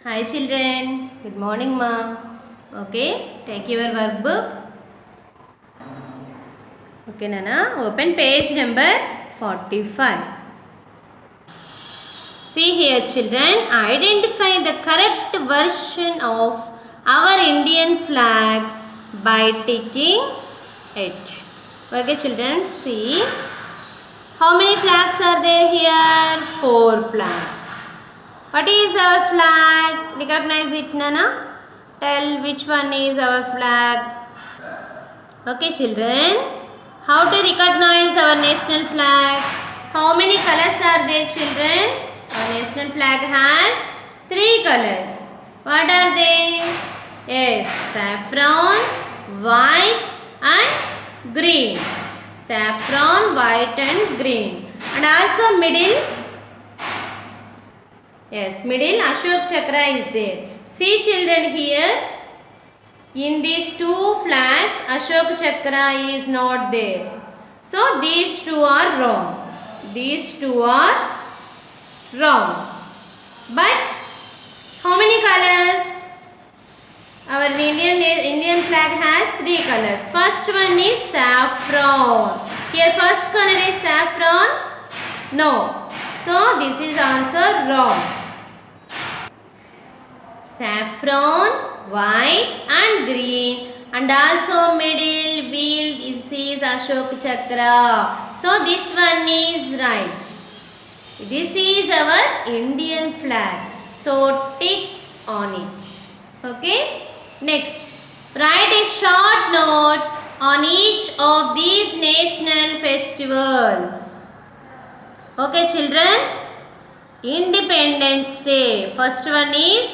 Hi children, good morning ma. Okay, take your workbook. Okay Nana, open page number 45. See here children, identify the correct version of our Indian flag by ticking it. Okay children, see how many flags are there here? 4 flags. What is our flag? Recognize it Nana. Tell which one is our flag. Okay children. How to recognize our national flag? How many colors are there children? Our national flag has 3 colors. What are they? Yes, saffron, white and green. Saffron, white and green. And also middle. Yes, middle Ashok Chakra is there. See children here. In these 2 flags, Ashok Chakra is not there. So, these 2 are wrong. These 2 are wrong. But, how many colors? Our Indian flag has 3 colors. First one is saffron. Here first color is saffron? No. So, this is answer wrong. Saffron, white and green, and also middle wheel is Ashok Chakra. So this one is right. This is our Indian flag. So tick on it. Okay. Next, write a short note on each of these national festivals. Okay children. Independence Day. First one is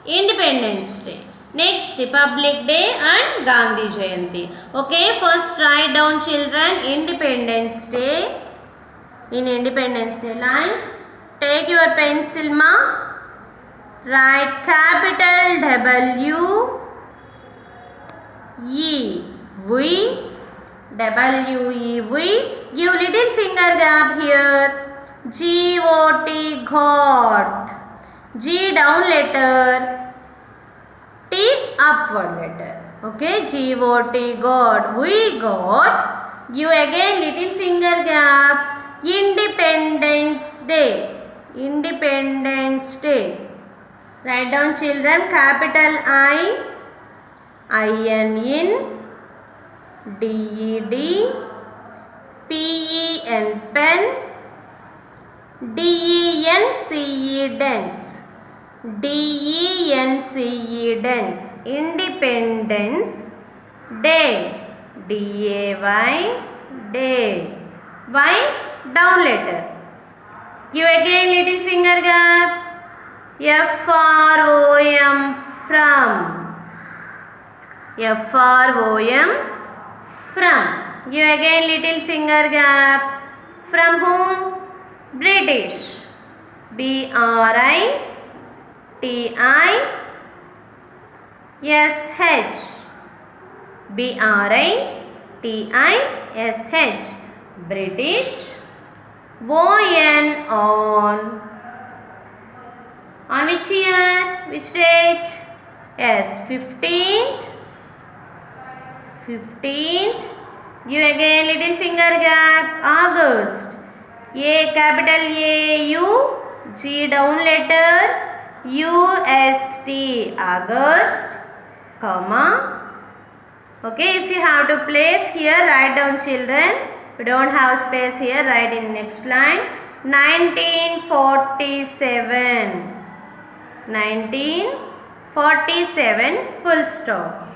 Independence Day. Next, Republic Day and Gandhi Jayanti. Okay, first write down children Independence Day. In Independence Day lines, take your pencil ma. Write capital W E V W E V. Give little finger gap here. G O T got. G down letter, T upward letter. Okay, G O T got. We got. Give again little finger gap. Independence Day. Independence Day. Write down children capital I N D E D, P E N pen, D E N C E dance. D-E-N-C-E dance. Independence Day. D-A-Y Day. Y down letter. Give again little finger gap. F-R-O-M from. F-R-O-M from. Give again little finger gap. From whom? British. B-R-I T-I-S-H. B-R-I-T-I-S-H. British. O-N on which year? Which date? Yes, 15th. 15th. Give again little finger gap. August. A capital A U G down letter. UST August, comma. Okay, if you have to place here, write down children. If you don't have space here, write in next line. 1947. 1947, full stop.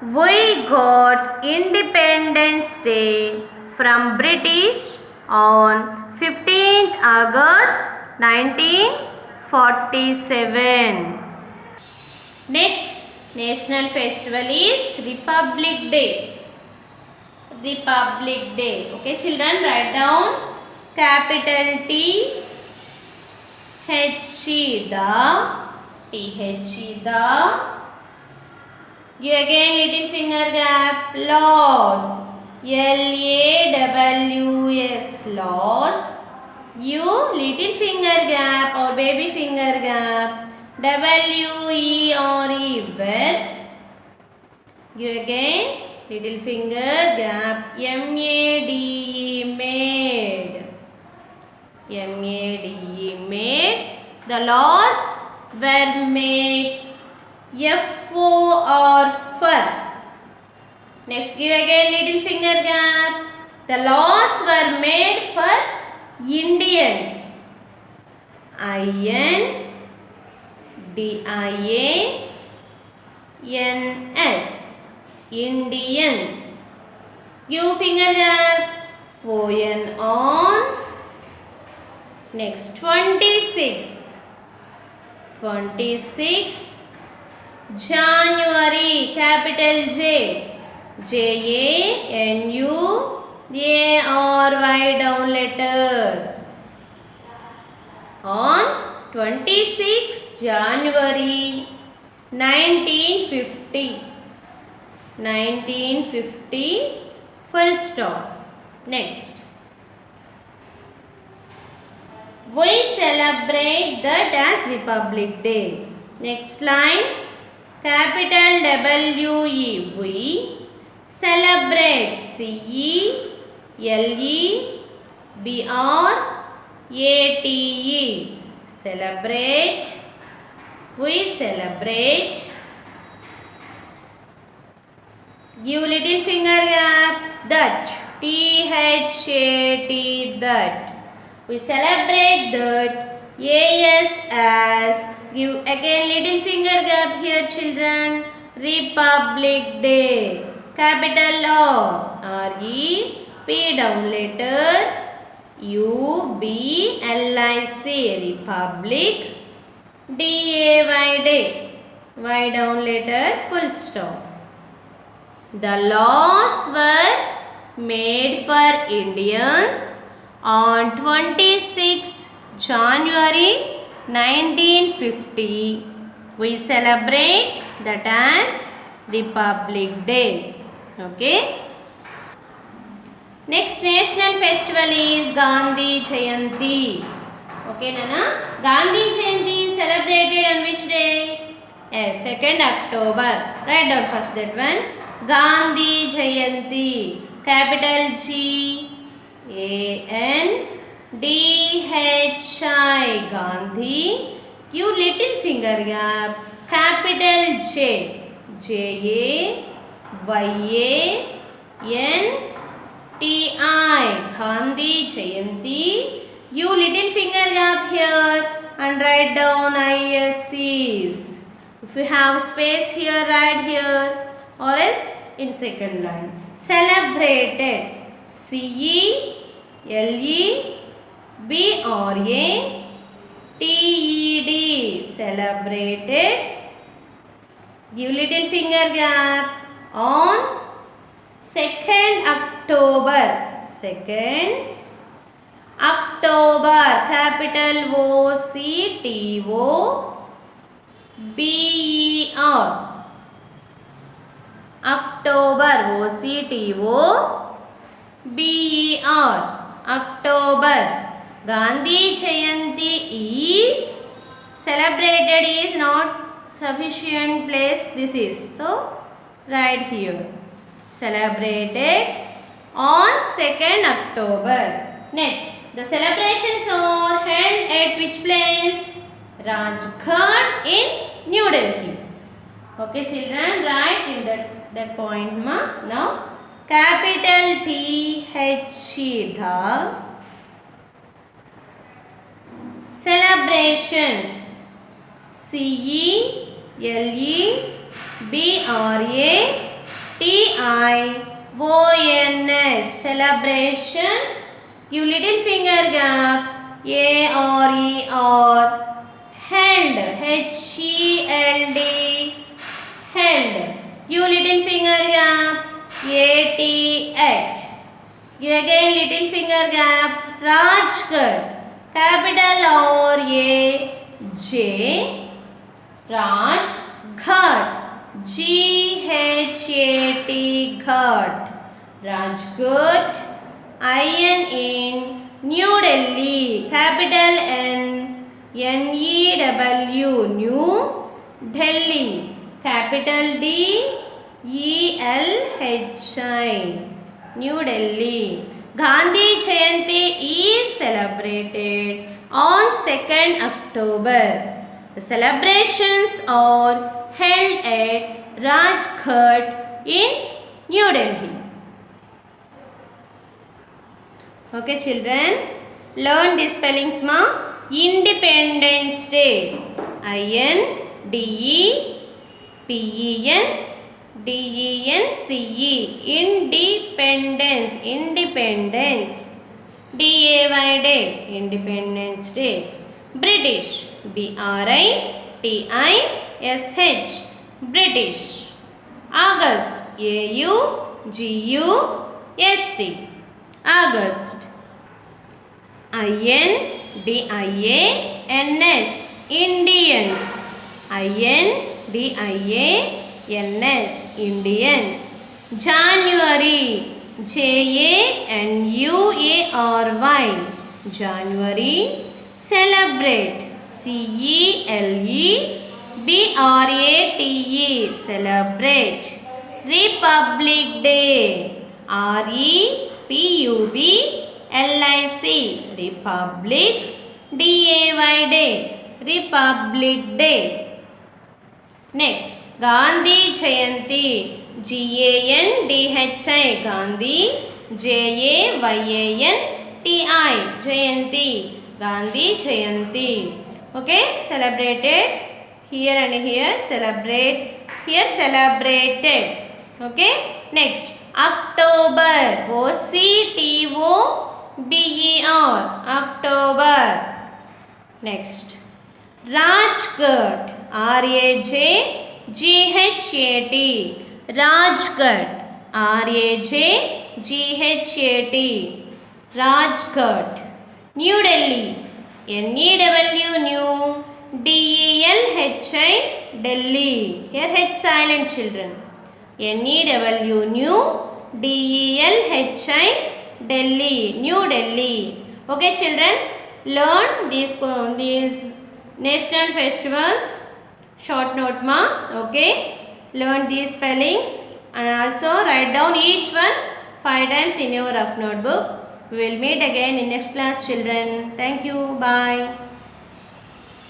We got Independence Day from British on 15th August 1947. Next national festival is Republic Day. Republic Day. Okay children, write down capital T H E the. Give again little finger gap. Laws. L-A-W-S. Laws. U little finger gap or baby finger gap. W-E-R-E, where. Give again, little finger gap, M-A-D-E, made. M-A-D-E, made. The laws were made, F-O-R, for. Next, give again little finger gap. The laws were made for Indians. I-N-D-I-A-N-S. Indians. Give finger gap. O-N, on. Next, 26th. 26th January, capital J. J-A-N-U-A-R-Y, down letter. On 26th January 1950. 1950, full stop. Next. We celebrate that as Republic Day. Next line. Capital W-E. We celebrate. C-E-L-E-B-R-A-T-E. Celebrate. We celebrate. Give little finger gap. That. T-H-A-T. That. We celebrate that. A-S as. Give again little finger gap here, children. Republic Day. Capital O. R-E-P, down letter. U-B-L-I-C. Republic. D-A-Y, day. Y, down letter. Full stop. The laws were made for Indians on 26th January 1950. We celebrate that as Republic Day. Okay. Next national festival is Gandhi Jayanti. Okay, Nana. Gandhi Jayanti is celebrated on which day? Yes, 2nd October. Write down first that one. Gandhi Jayanti. Capital G A-N D-H-I. Gandhi. Give little finger gap. Capital J. J-A-Y-A-N-T-I. Gandhi Jayanti. Give little finger gap here and write down ISCs. If you have space here, write here, or else in second line. Celebrated. C-E-L-E-B-R-A-T-E-D. Celebrated. Give little finger gap. On 2nd October. 2nd October. Capital O-C-T-O-B-E-R. October. O-C-T-O-B-E-R. October. Gandhi Jayanti is celebrated is not sufficient place. This is. So, right here. Celebrated on 2nd October. Next. The celebrations are held at which place? Rajghat in New Delhi. Okay, children, write in that point ma. Now, capital T-H-E, the celebrations. C-E-L-E-B-R-A-T-I-O-N-S. Celebrations. Give little finger gap. A-R-E-R. Held. H-E-L-D. Held. Give little finger gap. A-T-H. Give again little finger gap. Rajghat. Capital R-A-J. Rajghat. G-H-A-T. Ghat. Rajghat. I-N in New Delhi. Capital N. N-E-W, New Delhi. Capital D-E-L-H-I, New Delhi. Gandhi Jayanti is celebrated on 2nd October. The celebrations are held at Rajghat in New Delhi. Okay children, learn these spellings ma. Independence Day, I-N-D-E-P-E-N-D-E-N-C-E, Independence, Independence. D-A-Y Day, Independence Day. British, B-R-I-T-I-S-H, British. August, A-U-G-U-S-T, August. I-N-D-I-A-N-S, Indians, I-N-D-I-A-N-S, Indians. January, J-A-N-U-A-R-Y, January. Celebrate, C-E-L-E-B-R-A-T-E, celebrate. Republic Day, R-E-P-U-B-L-I-C, Republic. D-A-Y Day, Republic Day. Next, Gandhi Jayanti, G-A-N-D-H-I, Gandhi. J-A-Y-A-N-T-I, Jayanti, Gandhi Jayanti. Okay, celebrated here and here, celebrate here, celebrated. Okay, next, October, O-C-T-O-B-E-R, October. Next, Rajghat, R-A-J-G-H-A-T, Rajghat, R-A-J-G-H-A-T, Rajghat. New Delhi, N-E-W, New, D-E-L-H-I, Delhi. Here H silent children. N-E-W, New, D-E-L-H-I, Delhi, New Delhi. Okay children, learn these national festivals. Short note ma. Okay, learn these spellings and also write down each one 5 times in your rough notebook. We will meet again in next class children. Thank you. Bye.